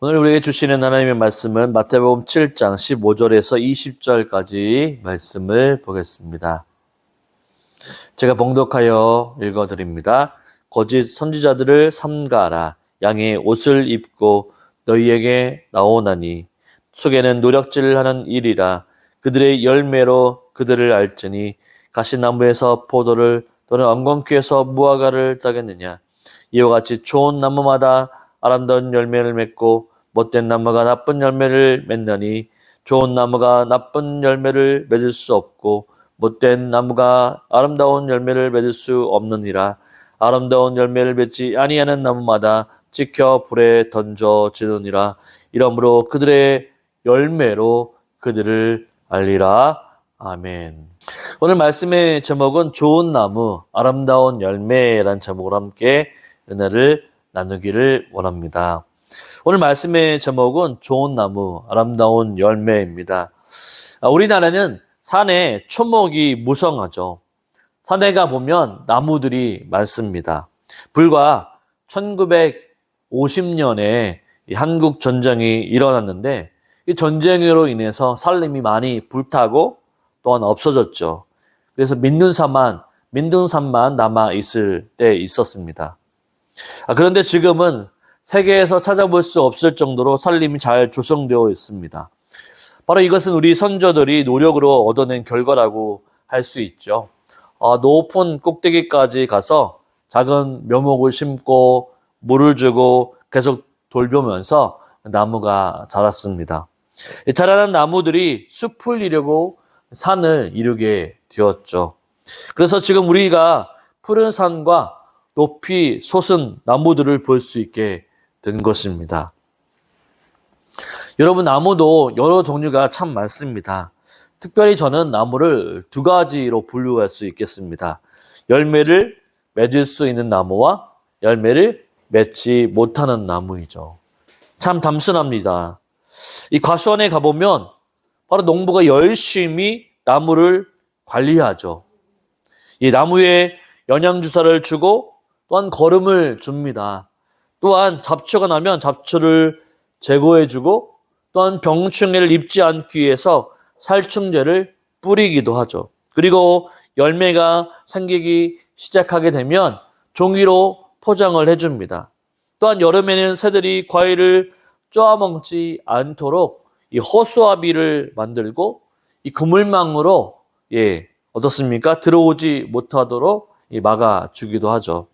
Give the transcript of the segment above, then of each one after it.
오늘 우리에게 주시는 하나님의 말씀은 마태복음 7장 15절에서 20절까지 말씀을 보겠습니다. 제가 봉독하여 읽어드립니다. 거짓 선지자들을 삼가하라. 양의 옷을 입고 너희에게 나오나니 속에는 노력질을 하는 일이라. 그들의 열매로 그들을 알지니 가시나무에서 포도를 또는 엉겅퀴에서 무화과를 따겠느냐. 이와 같이 좋은 나무마다 아름다운 열매를 맺고 못된 나무가 나쁜 열매를 맺느니 좋은 나무가 나쁜 열매를 맺을 수 없고 못된 나무가 아름다운 열매를 맺을 수 없느니라. 아름다운 열매를 맺지 아니하는 나무마다 찍혀 불에 던져지느니라. 이러므로 그들의 열매로 그들을 알리라. 아멘. 오늘 말씀의 제목은 좋은 나무, 아름다운 열매라는 제목으로 함께 은혜를 나누기를 원합니다. 오늘 말씀의 제목은 좋은 나무, 아름다운 열매입니다. 우리나라는 산에 초목이 무성하죠. 산에 가보면 나무들이 많습니다. 불과 1950년에 한국 전쟁이 일어났는데 이 전쟁으로 인해서 산림이 많이 불타고 또한 없어졌죠. 그래서 민둥산만 남아 있을 때 있었습니다. 그런데 지금은 세계에서 찾아볼 수 없을 정도로 산림이 잘 조성되어 있습니다. 바로 이것은 우리 선조들이 노력으로 얻어낸 결과라고 할 수 있죠. 높은 꼭대기까지 가서 작은 묘목을 심고 물을 주고 계속 돌보면서 나무가 자랐습니다. 자라난 나무들이 숲을 이루고 산을 이루게 되었죠. 그래서 지금 우리가 푸른 산과 높이 솟은 나무들을 볼 수 있게 된 것입니다. 여러분, 나무도 여러 종류가 참 많습니다. 특별히 저는 나무를 두 가지로 분류할 수 있겠습니다. 열매를 맺을 수 있는 나무와 열매를 맺지 못하는 나무이죠. 참 단순합니다. 이 과수원에 가보면 바로 농부가 열심히 나무를 관리하죠. 이 나무에 영양주사를 주고 또한 거름을 줍니다. 또한 잡초가 나면 잡초를 제거해주고 또한 병충해를 입지 않기 위해서 살충제를 뿌리기도 하죠. 그리고 열매가 생기기 시작하게 되면 종이로 포장을 해줍니다. 또한 여름에는 새들이 과일을 쪼아먹지 않도록 이 허수아비를 만들고 이 그물망으로 어떻습니까? 들어오지 못하도록 막아주기도 하죠.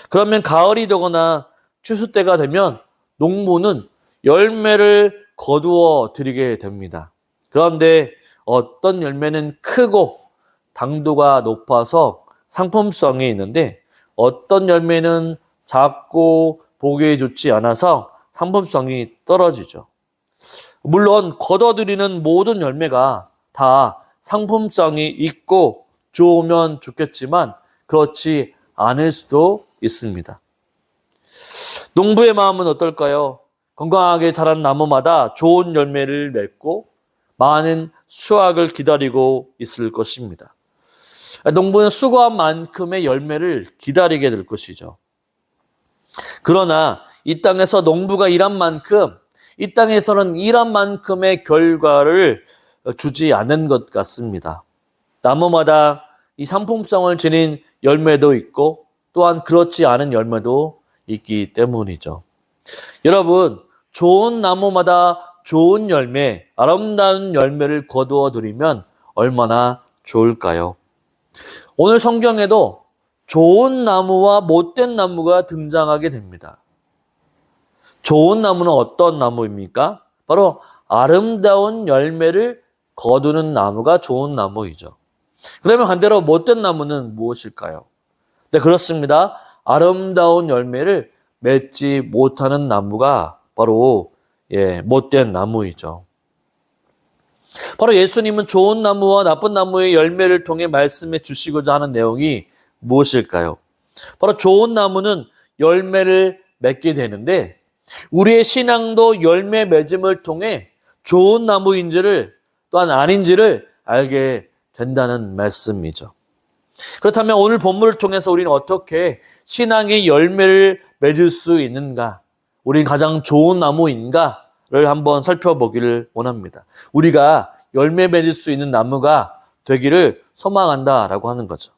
그러면 가을이 되거나 추수 때가 되면 농부는 열매를 거두어 드리게 됩니다. 그런데 어떤 열매는 크고 당도가 높아서 상품성이 있는데 어떤 열매는 작고 보기에 좋지 않아서 상품성이 떨어지죠. 물론 거둬들이는 모든 열매가 다 상품성이 있고 좋으면 좋겠지만 그렇지 않을 수도 있습니다. 농부의 마음은 어떨까요? 건강하게 자란 나무마다 좋은 열매를 맺고 많은 수확을 기다리고 있을 것입니다. 농부는 수고한 만큼의 열매를 기다리게 될 것이죠. 그러나 이 땅에서 농부가 일한 만큼, 이 땅에서는 일한 만큼의 결과를 주지 않는 것 같습니다. 나무마다 이 상품성을 지닌 열매도 있고 또한 그렇지 않은 열매도 있기 때문이죠. 여러분, 좋은 나무마다 좋은 열매, 아름다운 열매를 거두어 드리면 얼마나 좋을까요? 오늘 성경에도 좋은 나무와 못된 나무가 등장하게 됩니다. 좋은 나무는 어떤 나무입니까? 바로 아름다운 열매를 거두는 나무가 좋은 나무이죠. 그러면 반대로 못된 나무는 무엇일까요? 네, 그렇습니다. 아름다운 열매를 맺지 못하는 나무가 바로 못된 나무이죠. 바로 예수님은 좋은 나무와 나쁜 나무의 열매를 통해 말씀해 주시고자 하는 내용이 무엇일까요? 바로 좋은 나무는 열매를 맺게 되는데 우리의 신앙도 열매 맺음을 통해 좋은 나무인지를 또한 아닌지를 알게 된다는 말씀이죠. 그렇다면 오늘 본문을 통해서 우리는 어떻게 신앙의 열매를 맺을 수 있는가? 우린 가장 좋은 나무인가를 한번 살펴보기를 원합니다. 우리가 열매 맺을 수 있는 나무가 되기를 소망한다라고 하는 거죠.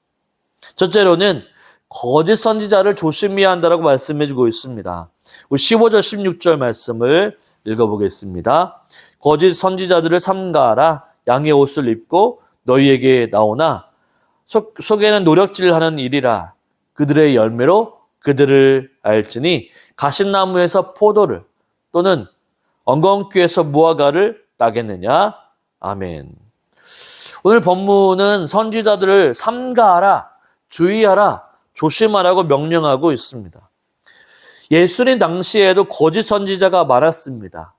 첫째로는 거짓 선지자를 조심해야 한다라고 말씀해주고 있습니다. 우리 15절 16절 말씀을 읽어보겠습니다. 거짓 선지자들을 삼가하라. 양의 옷을 입고 너희에게 나오나 속에는 노력질하는 일이라. 그들의 열매로 그들을 알지니 가시나무에서 포도를 또는 엉겅퀴에서 무화과를 따겠느냐. 아멘. 오늘 본문은 선지자들을 삼가하라, 주의하라, 조심하라고 명령하고 있습니다. 예수님 당시에도 거짓 선지자가 많았습니다.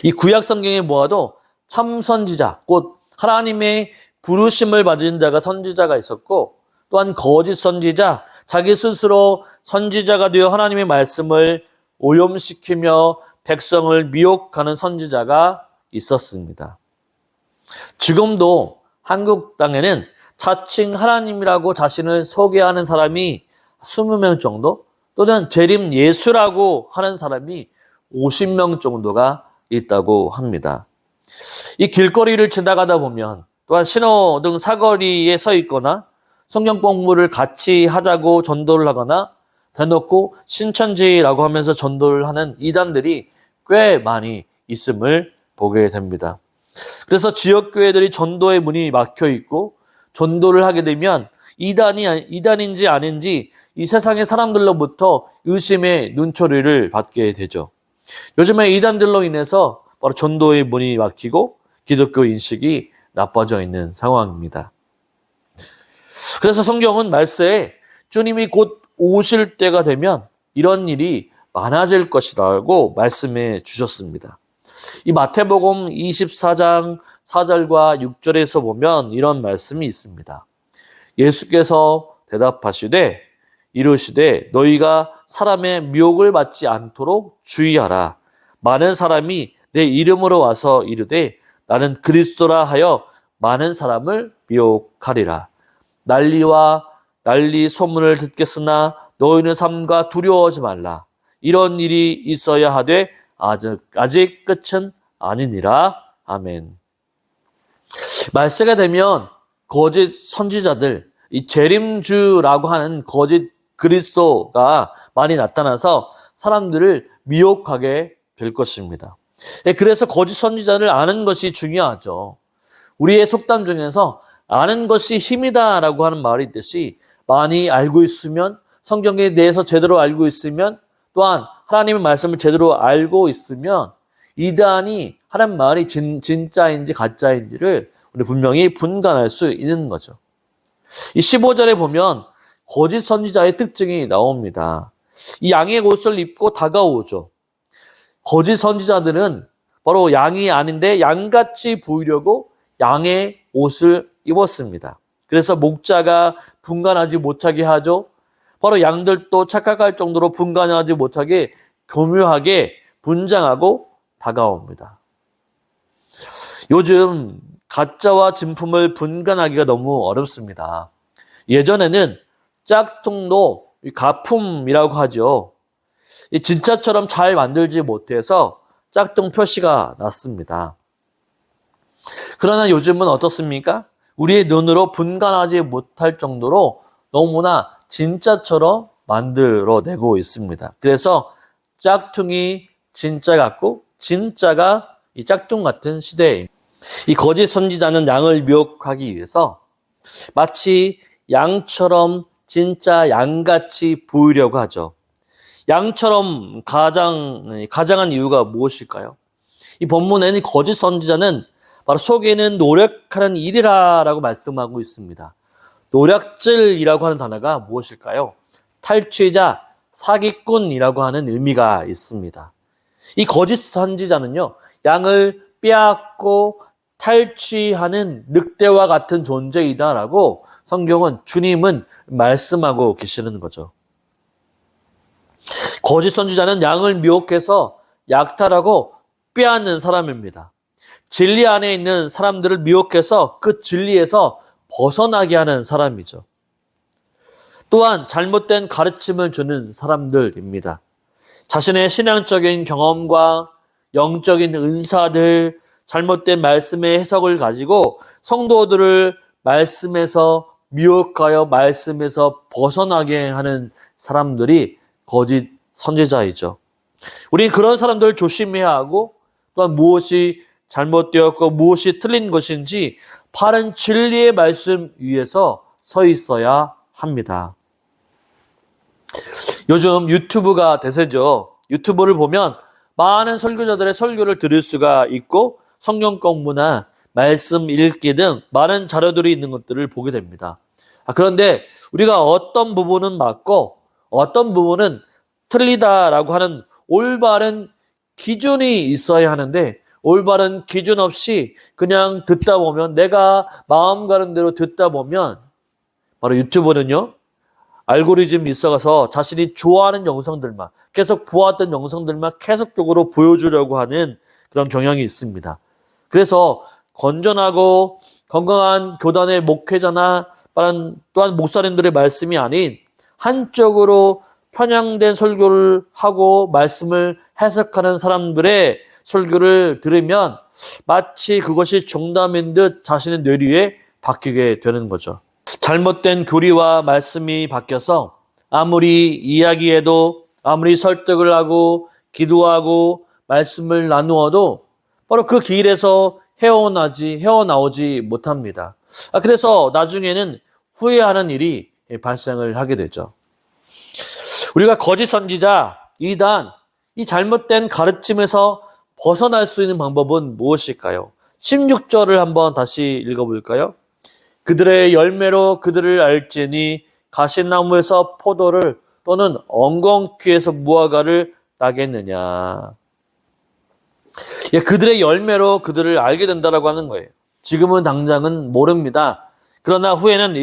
이 구약 성경에 모아도 참 선지자, 곧 하나님의 부르심을 받은 자가 선지자가 있었고, 또한 거짓 선지자, 자기 스스로 선지자가 되어 하나님의 말씀을 오염시키며 백성을 미혹하는 선지자가 있었습니다. 지금도 한국 땅에는 자칭 하나님이라고 자신을 소개하는 사람이 20명 정도, 또는 재림 예수라고 하는 사람이 50명 정도가 있다고 합니다. 이 길거리를 지나가다 보면, 또한 신호등 사거리에 서 있거나 성경 공부를 같이 하자고 전도를 하거나 대놓고 신천지라고 하면서 전도를 하는 이단들이 꽤 많이 있음을 보게 됩니다. 그래서 지역교회들이 전도의 문이 막혀 있고 전도를 하게 되면 이단인지 아닌지 이 세상의 사람들로부터 의심의 눈초리를 받게 되죠. 요즘에 이단들로 인해서 바로 전도의 문이 막히고 기독교 인식이 나빠져 있는 상황입니다. 그래서 성경은 말세에 주님이 곧 오실 때가 되면 이런 일이 많아질 것이라고 말씀해 주셨습니다. 이 마태복음 24장 4절과 6절에서 보면 이런 말씀이 있습니다. 예수께서 대답하시되 이르시되 너희가 사람의 미혹을 받지 않도록 주의하라. 많은 사람이 내 이름으로 와서 이르되 나는 그리스도라 하여 많은 사람을 미혹하리라. 난리 소문을 듣겠으나 너희는 삼가 두려워하지 말라. 이런 일이 있어야 하되 아직 끝은 아니니라. 아멘. 말세가 되면 거짓 선지자들, 이 재림주라고 하는 거짓 그리스도가 많이 나타나서 사람들을 미혹하게 될 것입니다. 그래서 거짓 선지자를 아는 것이 중요하죠. 우리의 속담 중에서 아는 것이 힘이다라고 하는 말이 있듯이 많이 알고 있으면, 성경에 대해서 제대로 알고 있으면, 또한 하나님의 말씀을 제대로 알고 있으면 이단이 하는 말이 진짜인지 가짜인지를 우리 분명히 분간할 수 있는 거죠. 이 15절에 보면 거짓 선지자의 특징이 나옵니다. 이 양의 옷을 입고 다가오죠. 거짓 선지자들은 바로 양이 아닌데 양같이 보이려고 양의 옷을 입었습니다. 그래서 목자가 분간하지 못하게 하죠. 바로 양들도 착각할 정도로 분간하지 못하게 교묘하게 분장하고 다가옵니다. 요즘 가짜와 진품을 분간하기가 너무 어렵습니다. 예전에는 짝퉁도 가품이라고 하죠. 진짜처럼 잘 만들지 못해서 짝퉁 표시가 났습니다. 그러나 요즘은 어떻습니까? 우리의 눈으로 분간하지 못할 정도로 너무나 진짜처럼 만들어내고 있습니다. 그래서 짝퉁이 진짜 같고 진짜가 이 짝퉁 같은 시대입니다. 이 거짓 선지자는 양을 미혹하기 위해서 마치 양처럼 진짜 양같이 보이려고 하죠. 양처럼 가장한 이유가 무엇일까요? 이 본문에는 거짓 선지자는 바로 속에는 노력하는 일이라고 말씀하고 있습니다. 노략질이라고 하는 단어가 무엇일까요? 탈취자, 사기꾼이라고 하는 의미가 있습니다. 이 거짓 선지자는요, 양을 빼앗고 탈취하는 늑대와 같은 존재이다라고 성경은, 주님은 말씀하고 계시는 거죠. 거짓 선지자는 양을 미혹해서 약탈하고 빼앗는 사람입니다. 진리 안에 있는 사람들을 미혹해서 그 진리에서 벗어나게 하는 사람이죠. 또한 잘못된 가르침을 주는 사람들입니다. 자신의 신앙적인 경험과 영적인 은사들, 잘못된 말씀의 해석을 가지고 성도들을 말씀에서 미혹하여 말씀에서 벗어나게 하는 사람들이 거짓 선지자이죠. 우리는 그런 사람들을 조심해야 하고, 또한 무엇이 잘못되었고 무엇이 틀린 것인지 바른 진리의 말씀 위에서 서 있어야 합니다. 요즘 유튜브가 대세죠. 유튜브를 보면 많은 설교자들의 설교를 들을 수가 있고 성경 공부나 말씀 읽기 등 많은 자료들이 있는 것들을 보게 됩니다. 그런데 우리가 어떤 부분은 맞고 어떤 부분은 틀리다라고 하는 올바른 기준이 있어야 하는데, 올바른 기준 없이 그냥 듣다 보면, 내가 마음 가는 대로 듣다 보면, 바로 유튜브는요, 알고리즘이 있어서 자신이 좋아하는 영상들만, 계속 보았던 영상들만 계속적으로 보여주려고 하는 그런 경향이 있습니다. 그래서 건전하고 건강한 교단의 목회자나 또한 목사님들의 말씀이 아닌 한쪽으로 편향된 설교를 하고 말씀을 해석하는 사람들의 설교를 들으면 마치 그것이 정답인 듯 자신의 뇌리에 박히게 되는 거죠. 잘못된 교리와 말씀이 바뀌어서 아무리 이야기해도, 아무리 설득을 하고 기도하고 말씀을 나누어도 바로 그 길에서 헤어나오지 못합니다. 그래서 나중에는 후회하는 일이 발생을 하게 되죠. 우리가 거짓 선지자, 이단, 이 잘못된 가르침에서 벗어날 수 있는 방법은 무엇일까요? 16절을 한번 다시 읽어볼까요? 그들의 열매로 그들을 알지니 가시나무에서 포도를 또는 엉겅퀴에서 무화과를 따겠느냐. 그들의 열매로 그들을 알게 된다라고 하는 거예요. 지금은 당장은 모릅니다. 그러나 후에는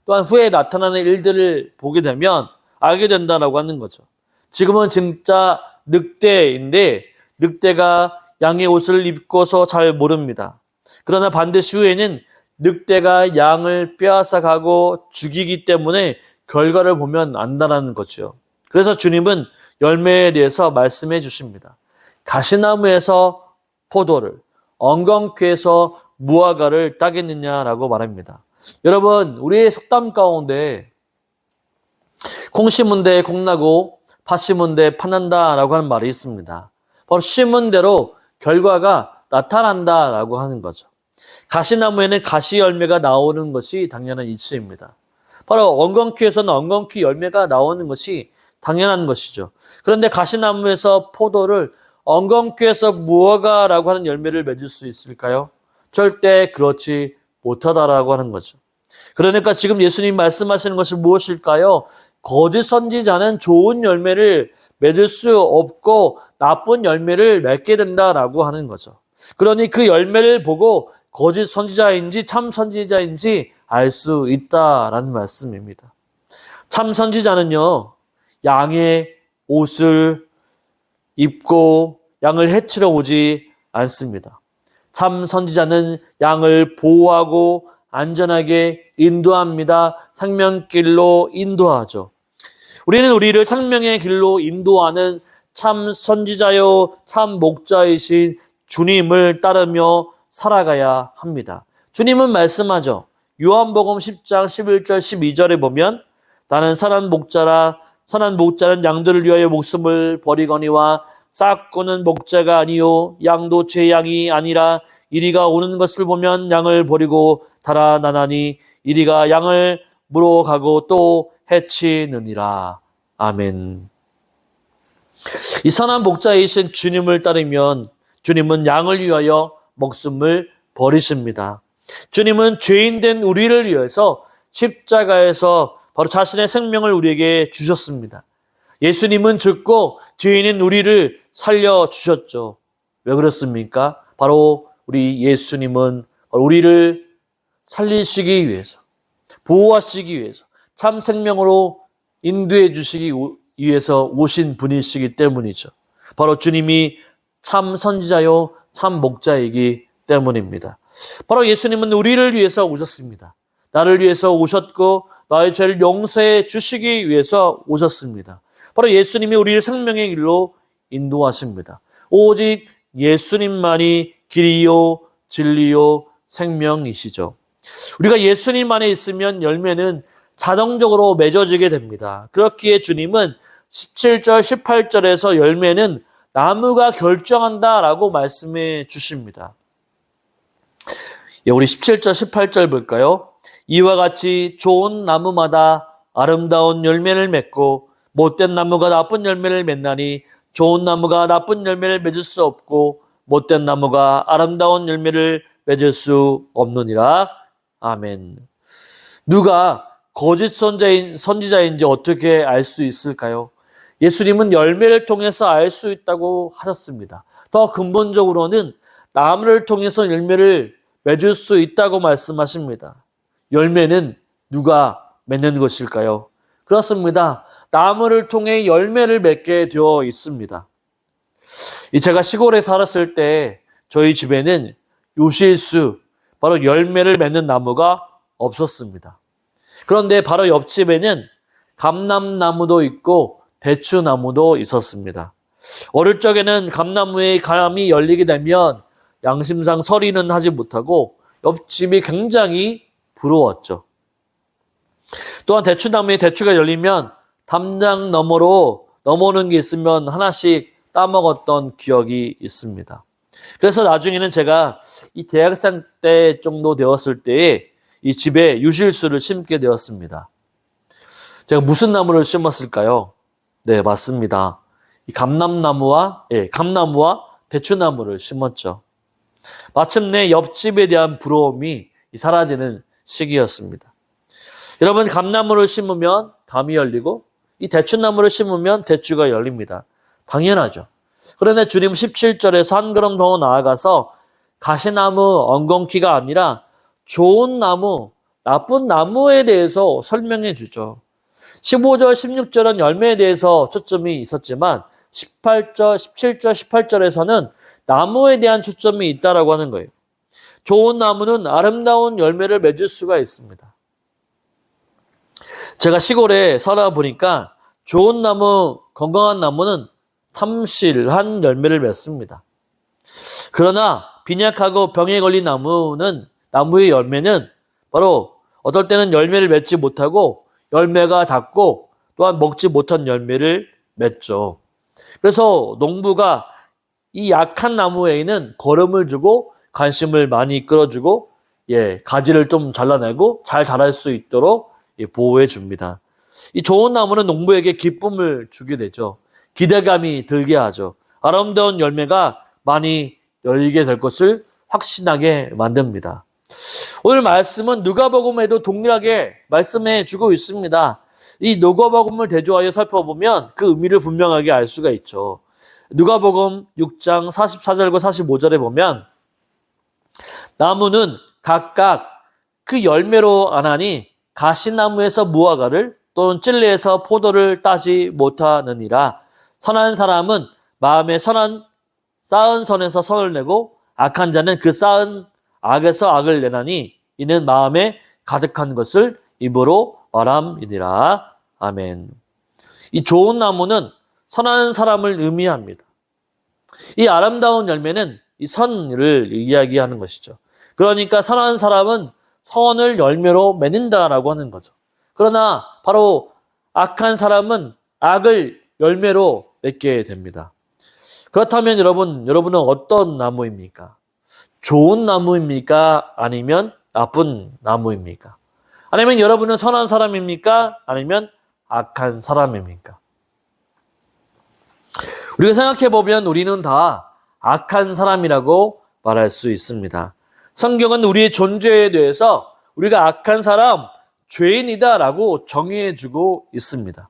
또한 후에 나타나는 일들을 보게 되면 알게 된다라고 하는 거죠. 지금은 진짜 늑대인데 늑대가 양의 옷을 입고서 잘 모릅니다. 그러나 반드시 후에는 늑대가 양을 빼앗아 가고 죽이기 때문에 결과를 보면 안다라는 거죠. 그래서 주님은 열매에 대해서 말씀해 주십니다. 가시나무에서 포도를, 엉겅퀴에서 무화과를 따겠느냐라고 말합니다. 여러분, 우리의 속담 가운데 콩 심은 데 콩 나고 팥 심은 데 팥 난다라고 하는 말이 있습니다. 바로 심은 대로 결과가 나타난다라고 하는 거죠. 가시나무에는 가시 열매가 나오는 것이 당연한 이치입니다. 바로 엉겅퀴에서는 엉겅퀴 열매가 나오는 것이 당연한 것이죠. 그런데 가시나무에서 포도를, 엉겅퀴에서 무화과라고 하는 열매를 맺을 수 있을까요? 절대 그렇지 못하다라고 하는 거죠. 그러니까 지금 예수님 말씀하시는 것이 무엇일까요? 거짓 선지자는 좋은 열매를 맺을 수 없고 나쁜 열매를 맺게 된다라고 하는 거죠. 그러니 그 열매를 보고 거짓 선지자인지 참 선지자인지 알 수 있다라는 말씀입니다. 참 선지자는요, 양의 옷을 입고 양을 해치러 오지 않습니다. 참 선지자는 양을 보호하고 안전하게 인도합니다. 생명길로 인도하죠. 우리는 우리를 생명의 길로 인도하는 참 선지자요 참 목자이신 주님을 따르며 살아가야 합니다. 주님은 말씀하죠. 요한복음 10장 11절 12절에 보면 나는 선한 목자라, 선한 목자는 양들을 위하여 목숨을 버리거니와 싹고는 목자가 아니요 양도 제 양이 아니라 이리가 오는 것을 보면 양을 버리고 달아나나니 이리가 양을 물어가고 또 해치느니라. 아멘. 이 선한 목자이신 주님을 따르면 주님은 양을 위하여 목숨을 버리십니다. 주님은 죄인된 우리를 위해서 십자가에서 바로 자신의 생명을 우리에게 주셨습니다. 예수님은 죽고 죄인인 우리를 살려주셨죠. 왜 그렇습니까? 바로 우리 예수님은 우리를 살리시기 위해서, 보호하시기 위해서, 참 생명으로 인도해 주시기 위해서 오신 분이시기 때문이죠. 바로 주님이 참 선지자요 참 목자이기 때문입니다. 바로 예수님은 우리를 위해서 오셨습니다. 나를 위해서 오셨고 나의 죄를 용서해 주시기 위해서 오셨습니다. 바로 예수님이 우리를 생명의 길로 인도하십니다. 오직 예수님만이 길이요 진리요 생명이시죠. 우리가 예수님 안에 있으면 열매는 자동적으로 맺어지게 됩니다. 그렇기에 주님은 17절, 18절에서 열매는 나무가 결정한다라고 말씀해 주십니다. 우리 17절, 18절 볼까요? 이와 같이 좋은 나무마다 아름다운 열매를 맺고 못된 나무가 나쁜 열매를 맺나니 좋은 나무가 나쁜 열매를 맺을 수 없고 못된 나무가 아름다운 열매를 맺을 수 없느니라. 아멘. 누가 거짓 선지자인지 어떻게 알 수 있을까요? 예수님은 열매를 통해서 알 수 있다고 하셨습니다. 더 근본적으로는 나무를 통해서 열매를 맺을 수 있다고 말씀하십니다. 열매는 누가 맺는 것일까요? 그렇습니다. 나무를 통해 열매를 맺게 되어 있습니다. 제가 시골에 살았을 때 저희 집에는 유실수, 바로 열매를 맺는 나무가 없었습니다. 그런데 바로 옆집에는 감람나무도 있고 대추나무도 있었습니다. 어릴 적에는 감나무에 감이 열리게 되면 양심상 서리는 하지 못하고 옆집이 굉장히 부러웠죠. 또한 대추나무에 대추가 열리면 담장 너머로 넘어오는 게 있으면 하나씩 따먹었던 기억이 있습니다. 그래서 나중에는 제가 이 대학생 때 정도 되었을 때에 이 집에 유실수를 심게 되었습니다. 제가 무슨 나무를 심었을까요? 네, 맞습니다. 이 감나무와 대추나무를 심었죠. 마침내 옆집에 대한 부러움이 사라지는 시기였습니다. 여러분, 감나무를 심으면 감이 열리고 이 대추나무를 심으면 대추가 열립니다. 당연하죠. 그런데 주님 17절에서 한 걸음 더 나아가서 가시나무, 엉겅퀴가 아니라 좋은 나무, 나쁜 나무에 대해서 설명해 주죠. 15절, 16절은 열매에 대해서 초점이 있었지만 18절, 17절, 18절에서는 나무에 대한 초점이 있다라고 하는 거예요. 좋은 나무는 아름다운 열매를 맺을 수가 있습니다. 제가 시골에 살아 보니까 좋은 나무, 건강한 나무는 탐실한 열매를 맺습니다. 그러나 빈약하고 병에 걸린 나무의 열매는 바로 어떨 때는 열매를 맺지 못하고 열매가 작고 또한 먹지 못한 열매를 맺죠. 그래서 농부가 이 약한 나무에는 거름을 주고 관심을 많이 끌어주고 가지를 좀 잘라내고 잘 자랄 수 있도록 보호해 줍니다. 이 좋은 나무는 농부에게 기쁨을 주게 되죠. 기대감이 들게 하죠. 아름다운 열매가 많이 열리게 될 것을 확신하게 만듭니다. 오늘 말씀은 누가복음에도 동일하게 말씀해 주고 있습니다. 이 누가복음을 대조하여 살펴보면 그 의미를 분명하게 알 수가 있죠. 누가복음 6장 44절과 45절에 보면 나무는 각각 그 열매로 아나니 가시나무에서 무화과를 또는 찔레에서 포도를 따지 못하느니라. 선한 사람은 마음에 쌓은 선에서 선을 내고 악한 자는 그 쌓은 악에서 악을 내나니 이는 마음에 가득한 것을 입으로 말함이니라. 아멘. 이 좋은 나무는 선한 사람을 의미합니다. 이 아름다운 열매는 이 선을 이야기하는 것이죠. 그러니까 선한 사람은 선을 열매로 맺는다라고 하는 거죠. 그러나 바로 악한 사람은 악을 열매로 맺게 됩니다. 그렇다면 여러분은 어떤 나무입니까? 좋은 나무입니까? 아니면 나쁜 나무입니까? 아니면 여러분은 선한 사람입니까? 아니면 악한 사람입니까? 우리가 생각해보면 우리는 다 악한 사람이라고 말할 수 있습니다. 성경은 우리의 존재에 대해서 우리가 악한 사람, 죄인이다라고 정의해주고 있습니다.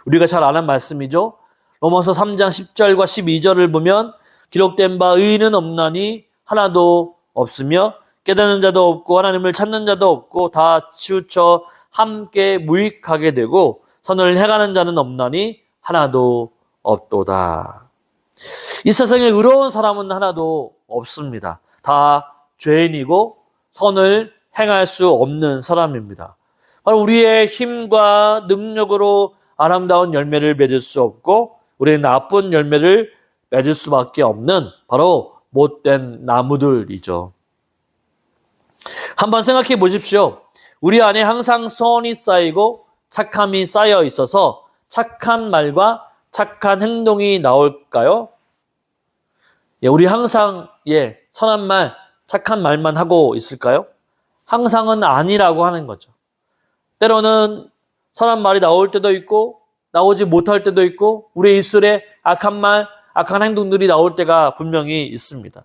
우리가 잘 아는 말씀이죠. 로마서 3장 10절과 12절을 보면 기록된 바 의인은 없나니 하나도 없으며 깨닫는 자도 없고 하나님을 찾는 자도 없고 다 치우쳐 함께 무익하게 되고 선을 행하는 자는 없나니 하나도 없도다. 이 세상에 의로운 사람은 하나도 없습니다. 다 죄인이고 선을 행할 수 없는 사람입니다. 바로 우리의 힘과 능력으로 아름다운 열매를 맺을 수 없고 우리는 나쁜 열매를 맺을 수밖에 없는 바로 못된 나무들이죠. 한번 생각해 보십시오. 우리 안에 항상 선이 쌓이고 착함이 쌓여 있어서 착한 말과 착한 행동이 나올까요? 우리 항상 선한 말, 착한 말만 하고 있을까요? 항상은 아니라고 하는 거죠. 때로는 선한 말이 나올 때도 있고 나오지 못할 때도 있고 우리의 입술에 악한 말, 악한 행동들이 나올 때가 분명히 있습니다.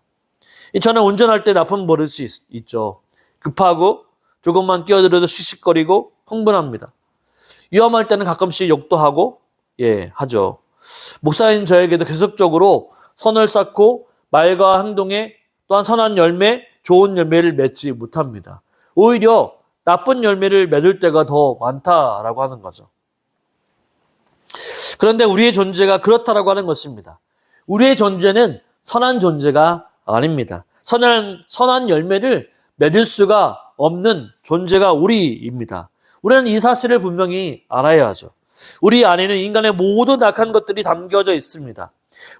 저는 운전할 때 나쁜 버릇이 있죠. 급하고 조금만 끼어들어도 씩씩거리고 흥분합니다. 위험할 때는 가끔씩 욕도 하고 하죠. 목사인 저에게도 계속적으로 선을 쌓고 말과 행동에 또한 선한 열매, 좋은 열매를 맺지 못합니다. 오히려 나쁜 열매를 맺을 때가 더 많다라고 하는 거죠. 그런데 우리의 존재가 그렇다라고 하는 것입니다. 우리의 존재는 선한 존재가 아닙니다. 선한 열매를 맺을 수가 없는 존재가 우리입니다. 우리는 이 사실을 분명히 알아야 하죠. 우리 안에는 인간의 모든 악한 것들이 담겨져 있습니다.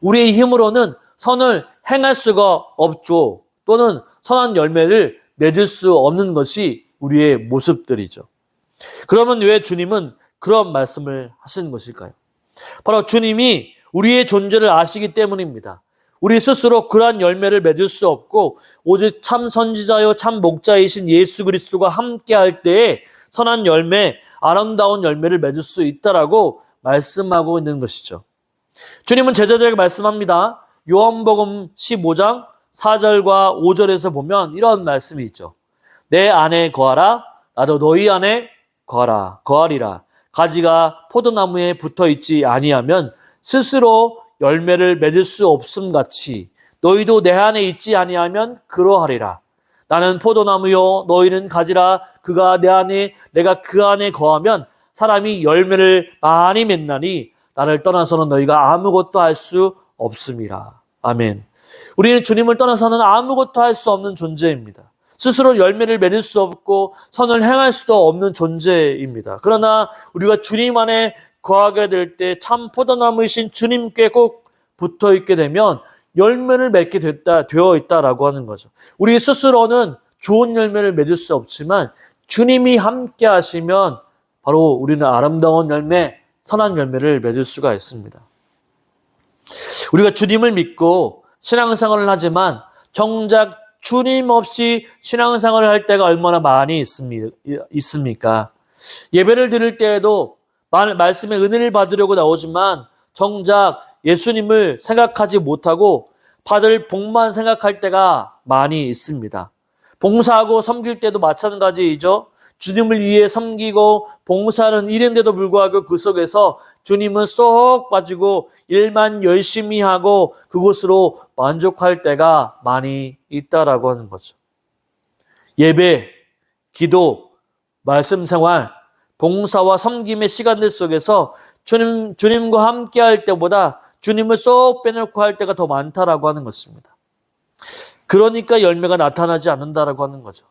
우리의 힘으로는 선을 행할 수가 없죠. 또는 선한 열매를 맺을 수 없는 것이 우리의 모습들이죠. 그러면 왜 주님은 그런 말씀을 하시는 것일까요? 바로 주님이 우리의 존재를 아시기 때문입니다. 우리 스스로 그러한 열매를 맺을 수 없고 오직 참 선지자요 참 목자이신 예수 그리스도가 함께할 때에 선한 열매, 아름다운 열매를 맺을 수 있다라고 말씀하고 있는 것이죠. 주님은 제자들에게 말씀합니다. 요한복음 15장 4절과 5절에서 보면 이런 말씀이 있죠. 내 안에 거하라, 나도 너희 안에 거하리라. 가지가 포도나무에 붙어 있지 아니하면 스스로 열매를 맺을 수 없음 같이 너희도 내 안에 있지 아니하면 그러하리라. 나는 포도나무요 너희는 가지라. 그가 내 안에 내가 그 안에 거하면 사람이 열매를 많이 맺나니 나를 떠나서는 너희가 아무것도 할 수 없음이라. 아멘. 우리는 주님을 떠나서는 아무것도 할 수 없는 존재입니다. 스스로 열매를 맺을 수 없고 선을 행할 수도 없는 존재입니다. 그러나 우리가 주님 안에 거하게 될 때 참 포도나무이신 주님께 꼭 붙어 있게 되면 열매를 맺게 되어 있다라고 하는 거죠. 우리 스스로는 좋은 열매를 맺을 수 없지만 주님이 함께 하시면 바로 우리는 아름다운 열매, 선한 열매를 맺을 수가 있습니다. 우리가 주님을 믿고 신앙생활을 하지만 정작 주님 없이 신앙생활을 할 때가 얼마나 많이 있습니까? 예배를 드릴 때에도 말씀의 은혜를 받으려고 나오지만 정작 예수님을 생각하지 못하고 받을 복만 생각할 때가 많이 있습니다. 봉사하고 섬길 때도 마찬가지이죠. 주님을 위해 섬기고 봉사하는 일인데도 불구하고 그 속에서 주님은 쏙 빠지고 일만 열심히 하고 그곳으로 만족할 때가 많이 있다라고 하는 거죠. 예배, 기도, 말씀 생활, 봉사와 섬김의 시간들 속에서 주님과 함께 할 때보다 주님을 쏙 빼놓고 할 때가 더 많다라고 하는 것입니다. 그러니까 열매가 나타나지 않는다라고 하는 거죠.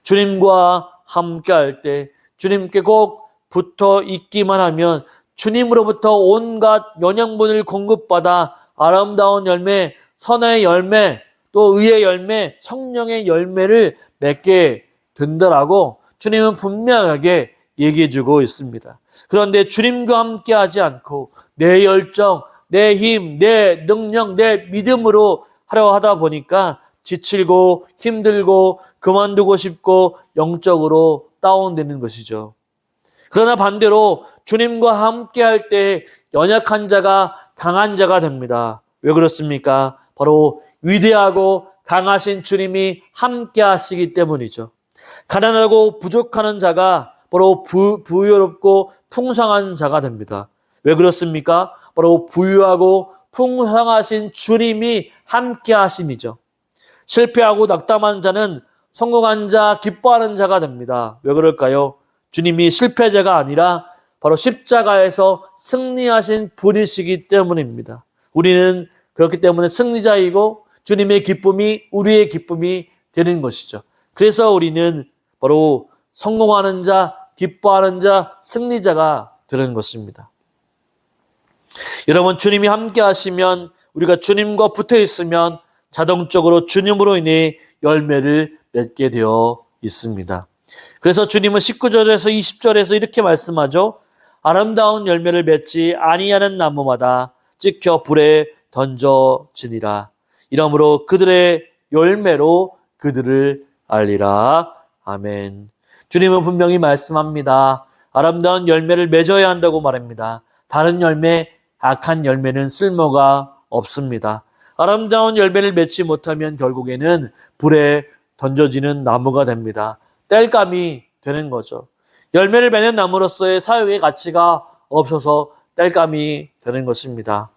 주님과 함께 할 때 주님께 꼭 붙어 있기만 하면 주님으로부터 온갖 영양분을 공급받아 아름다운 열매, 선의 열매, 또 의의 열매, 성령의 열매를 맺게 된다라고 주님은 분명하게 얘기해주고 있습니다. 그런데 주님과 함께 하지 않고 내 열정, 내 힘, 내 능력, 내 믿음으로 하려 하다 보니까 지치고 힘들고 그만두고 싶고 영적으로 다운되는 것이죠. 그러나 반대로 주님과 함께 할 때 연약한 자가 강한 자가 됩니다. 왜 그렇습니까? 바로 위대하고 강하신 주님이 함께 하시기 때문이죠. 가난하고 부족한 자가 바로 부유롭고 풍성한 자가 됩니다. 왜 그렇습니까? 바로 부유하고 풍성하신 주님이 함께 하심이죠. 실패하고 낙담한 자는 성공한 자, 기뻐하는 자가 됩니다. 왜 그럴까요? 주님이 실패자가 아니라 바로 십자가에서 승리하신 분이시기 때문입니다. 우리는 그렇기 때문에 승리자이고 주님의 기쁨이 우리의 기쁨이 되는 것이죠. 그래서 우리는 바로 성공하는 자, 기뻐하는 자, 승리자가 되는 것입니다. 여러분, 주님이 함께 하시면, 우리가 주님과 붙어 있으면 자동적으로 주님으로 인해 열매를 맺게 되어 있습니다. 그래서 주님은 19절에서 20절에서 이렇게 말씀하죠. 아름다운 열매를 맺지 아니하는 나무마다 찍혀 불에 던져지니라. 이러므로 그들의 열매로 그들을 알리라. 아멘. 주님은 분명히 말씀합니다. 아름다운 열매를 맺어야 한다고 말합니다. 다른 열매, 악한 열매는 쓸모가 없습니다. 아름다운 열매를 맺지 못하면 결국에는 불에 던져지는 나무가 됩니다. 땔감이 되는 거죠. 열매를 맺는 나무로서의 사회의 가치가 없어서 땔감이 되는 것입니다.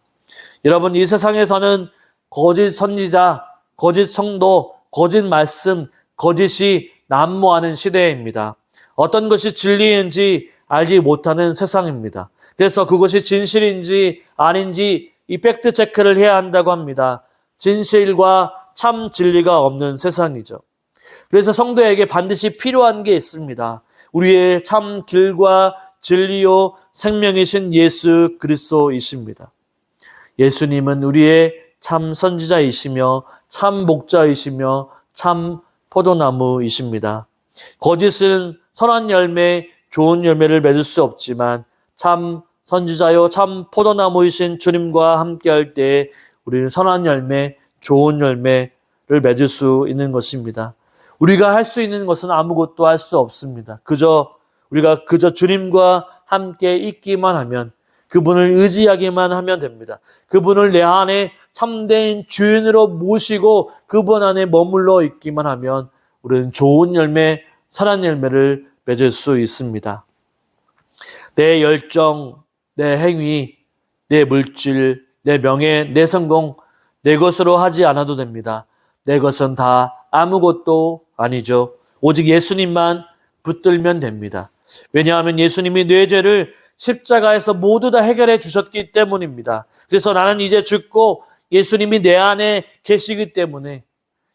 여러분, 이 세상에서는 거짓 선지자, 거짓 성도, 거짓 말씀, 거짓이 난무하는 시대입니다. 어떤 것이 진리인지 알지 못하는 세상입니다. 그래서 그것이 진실인지 아닌지 이 팩트 체크를 해야 한다고 합니다. 진실과 참 진리가 없는 세상이죠. 그래서 성도에게 반드시 필요한 게 있습니다. 우리의 참 길과 진리요 생명이신 예수 그리스도이십니다. 예수님은 우리의 참 선지자이시며 참 목자이시며 참 포도나무이십니다. 거짓은 선한 열매, 좋은 열매를 맺을 수 없지만 참 선지자요 참 포도나무이신 주님과 함께할 때 우리는 선한 열매, 좋은 열매를 맺을 수 있는 것입니다. 우리가 할 수 있는 것은 아무것도 할 수 없습니다. 우리가 그저 주님과 함께 있기만 하면, 그분을 의지하기만 하면 됩니다. 그분을 내 안에 참된 주인으로 모시고 그분 안에 머물러 있기만 하면 우리는 좋은 열매, 선한 열매를 맺을 수 있습니다. 내 열정, 내 행위, 내 물질, 내 명예, 내 성공, 내 것으로 하지 않아도 됩니다. 내 것은 다 아무것도 아니죠. 오직 예수님만 붙들면 됩니다. 왜냐하면 예수님이 내 죄를 십자가에서 모두 다 해결해 주셨기 때문입니다. 그래서 나는 이제 죽고 예수님이 내 안에 계시기 때문에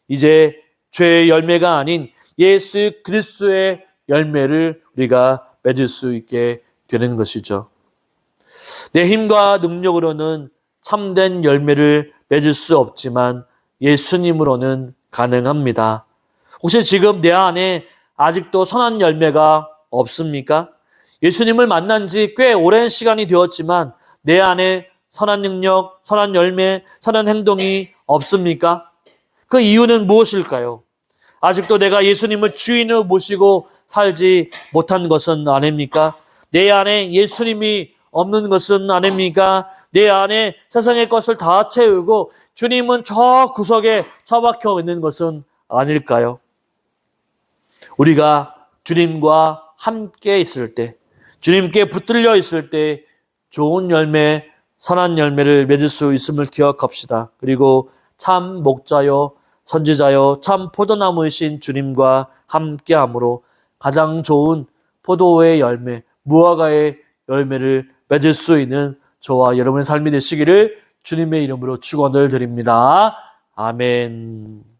이제 죄의 열매가 아닌 예수 그리스도의 열매를 우리가 맺을 수 있게 되는 것이죠. 내 힘과 능력으로는 참된 열매를 맺을 수 없지만 예수님으로는 가능합니다. 혹시 지금 내 안에 아직도 선한 열매가 없습니까? 예수님을 만난 지 꽤 오랜 시간이 되었지만 내 안에 선한 능력, 선한 열매, 선한 행동이 없습니까? 그 이유는 무엇일까요? 아직도 내가 예수님을 주인으로 모시고 살지 못한 것은 아닙니까? 내 안에 예수님이 없는 것은 아닙니까? 내 안에 세상의 것을 다 채우고 주님은 저 구석에 처박혀 있는 것은 아닐까요? 우리가 주님과 함께 있을 때, 주님께 붙들려 있을 때 좋은 열매, 선한 열매를 맺을 수 있음을 기억합시다. 그리고 참 목자요, 선지자요, 참 포도나무이신 주님과 함께함으로 가장 좋은 포도의 열매, 무화과의 열매를 맺을 수 있는 저와 여러분의 삶이 되시기를 주님의 이름으로 축원을 드립니다. 아멘.